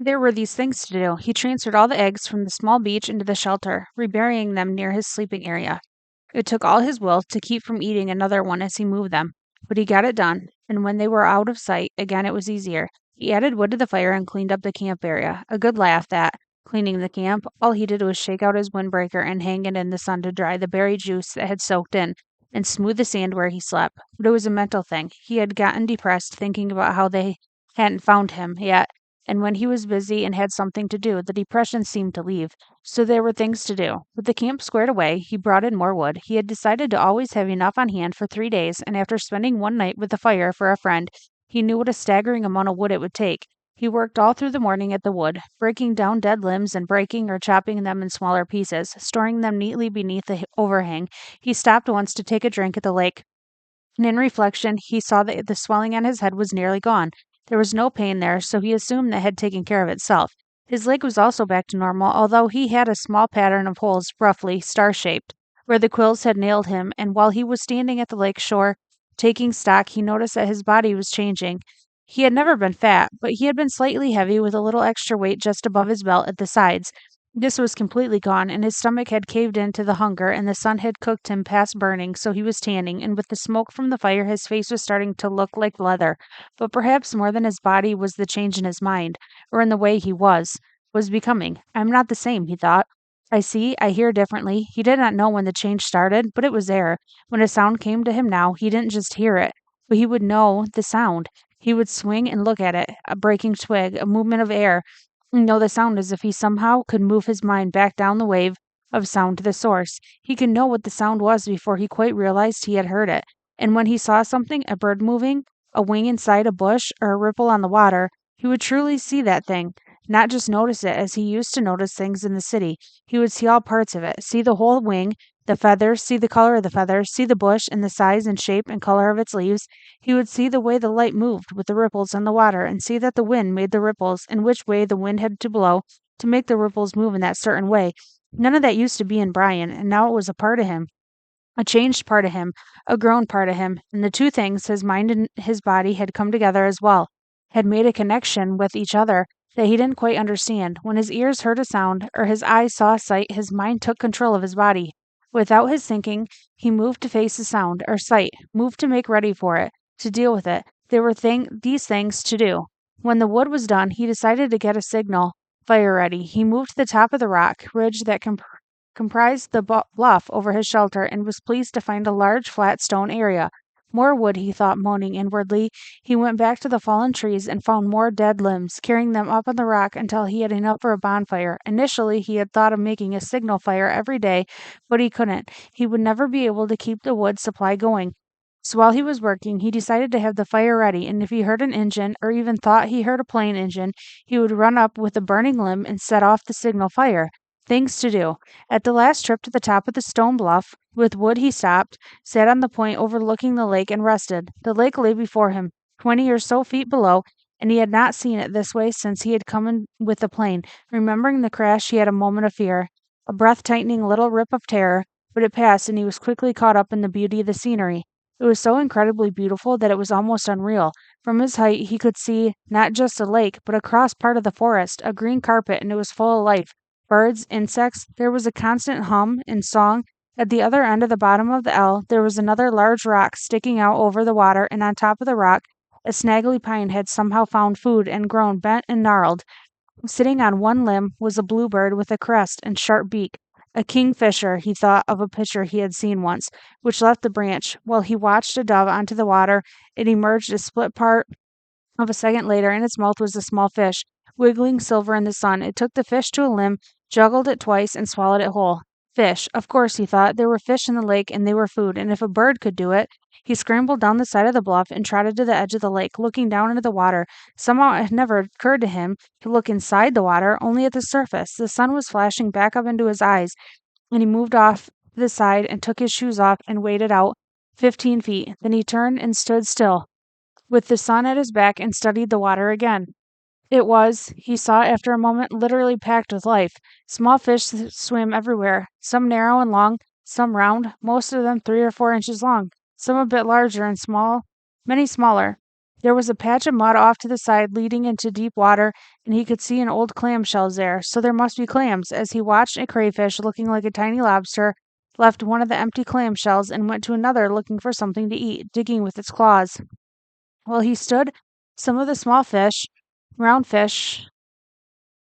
There were these things to do. He transferred all the eggs from the small beach into the shelter, reburying them near his sleeping area. It took all his will to keep from eating another one as he moved them, but he got it done, and when they were out of sight again it was easier. He added wood to the fire and cleaned up the camp area. A good laugh that, cleaning the camp, all he did was shake out his windbreaker and hang it in the sun to dry the berry juice that had soaked in, and smooth the sand where he slept. But it was a mental thing. He had gotten depressed thinking about how they hadn't found him yet, and when he was busy and had something to do, the depression seemed to leave. So there were things to do. With the camp squared away, he brought in more wood. He had decided to always have enough on hand for 3 days, and after spending one night with the fire for a friend, he knew what a staggering amount of wood it would take. He worked all through the morning at the wood, breaking down dead limbs and breaking or chopping them in smaller pieces, storing them neatly beneath the overhang. He stopped once to take a drink at the lake, and in reflection, he saw that the swelling on his head was nearly gone. There was no pain there, so he assumed that had taken care of itself. His leg was also back to normal, although he had a small pattern of holes, roughly star-shaped, where the quills had nailed him, and while he was standing at the lake shore, taking stock, he noticed that his body was changing. He had never been fat, but he had been slightly heavy with a little extra weight just above his belt at the sides. This was completely gone, and his stomach had caved in to the hunger, and the sun had cooked him past burning, so he was tanning, and with the smoke from the fire his face was starting to look like leather. But perhaps more than his body was the change in his mind, or in the way he was becoming. "I'm not the same," he thought. "I see, I hear differently." He did not know when the change started, but it was there. When a sound came to him now, he didn't just hear it, but he would know the sound. He would swing and look at it, a breaking twig, a movement of air, know the sound as if he somehow could move his mind back down the wave of sound to the source. He could know what the sound was before he quite realized he had heard it. And when he saw something, a bird moving, a wing inside a bush, or a ripple on the water, he would truly see that thing, not just notice it as he used to notice things in the city. He would see all parts of it, see the whole wing, the feathers, see the color of the feathers, see the bush and the size and shape and color of its leaves. He would see the way the light moved with the ripples on the water, and see that the wind made the ripples, and which way the wind had to blow to make the ripples move in that certain way. None of that used to be in Brian, and now it was a part of him, a changed part of him, a grown part of him, and the two things, his mind and his body, had come together as well, had made a connection with each other that he didn't quite understand. When his ears heard a sound, or his eyes saw a sight, his mind took control of his body. Without his thinking, he moved to face the sound or sight, moved to make ready for it, to deal with it. There were these things to do. When the wood was done, he decided to get a signal fire ready. He moved to the top of the rock ridge that comprised the bluff over his shelter, and was pleased to find a large flat stone area. More wood, he thought, moaning inwardly. He went back to the fallen trees and found more dead limbs, carrying them up on the rock until he had enough for a bonfire. Initially, he had thought of making a signal fire every day, but he couldn't. He would never be able to keep the wood supply going. So while he was working, he decided to have the fire ready, and if he heard an engine, or even thought he heard a plane engine, he would run up with a burning limb and set off the signal fire. Things to do. At the last trip to the top of the stone bluff, with wood he stopped, sat on the point overlooking the lake, and rested. The lake lay before him, 20 or so feet below, and he had not seen it this way since he had come in with the plane. Remembering the crash, he had a moment of fear, a breath-tightening little rip of terror, but it passed, and he was quickly caught up in the beauty of the scenery. It was so incredibly beautiful that it was almost unreal. From his height, he could see not just a lake, but across part of the forest, a green carpet, and it was full of life. Birds, insects, there was a constant hum and song. At the other end of the bottom of the L, there was another large rock sticking out over the water, and on top of the rock, a snaggly pine had somehow found food and grown bent and gnarled. Sitting on one limb was a bluebird with a crest and sharp beak. A kingfisher, he thought of a picture he had seen once, which left the branch. While he watched a dove onto the water, it emerged a split part of a second later. In its mouth was a small fish, wiggling silver in the sun. It took the fish to a limb, juggled it twice, and swallowed it whole. Fish. Of course, he thought. There were fish in the lake, and they were food, and if a bird could do it. He scrambled down the side of the bluff and trotted to the edge of the lake, looking down into the water. Somehow it had never occurred to him to look inside the water, only at the surface. The sun was flashing back up into his eyes, and he moved off to the side and took his shoes off and waded out 15 feet. Then he turned and stood still, with the sun at his back, and studied the water again. It was, he saw after a moment, literally packed with life. Small fish swam everywhere, some narrow and long, some round, most of them 3 or 4 inches long, some a bit larger and small, many smaller. There was a patch of mud off to the side leading into deep water, and he could see an old clam shells there, so there must be clams. As he watched, a crayfish, looking like a tiny lobster, left one of the empty clam shells and went to another looking for something to eat, digging with its claws. While he stood, some of the small fish, round fish,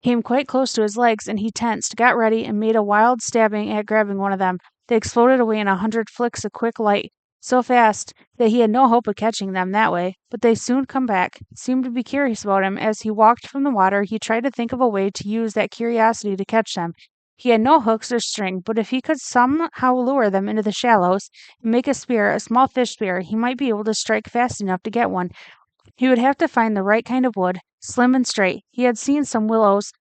came quite close to his legs, and he tensed, got ready, and made a wild stabbing at grabbing one of them. They exploded away in 100 flicks of quick light, so fast that he had no hope of catching them that way. But they soon come back, seemed to be curious about him. As he walked from the water, he tried to think of a way to use that curiosity to catch them. He had no hooks or string, but if he could somehow lure them into the shallows and make a spear, a small fish spear, he might be able to strike fast enough to get one. He would have to find the right kind of wood, slim and straight. He had seen some willows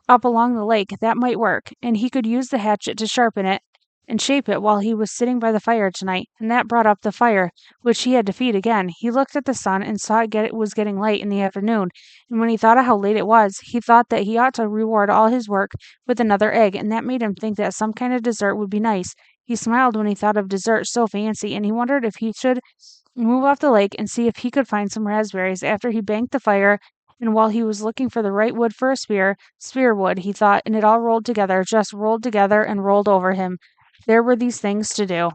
up along the lake that might work, and he could use the hatchet to sharpen it and shape it while he was sitting by the fire tonight, and that brought up the fire, which he had to feed again. He looked at the sun and saw it was getting late in the afternoon, and when he thought of how late it was, he thought that he ought to reward all his work with another egg, and that made him think that some kind of dessert would be nice. He smiled when he thought of dessert so fancy, and he wondered if he should move off the lake and see if he could find some raspberries. After he banked the fire, and while he was looking for the right wood for a spear wood, he thought, and it all rolled together, just rolled together and rolled over him. There were these things to do.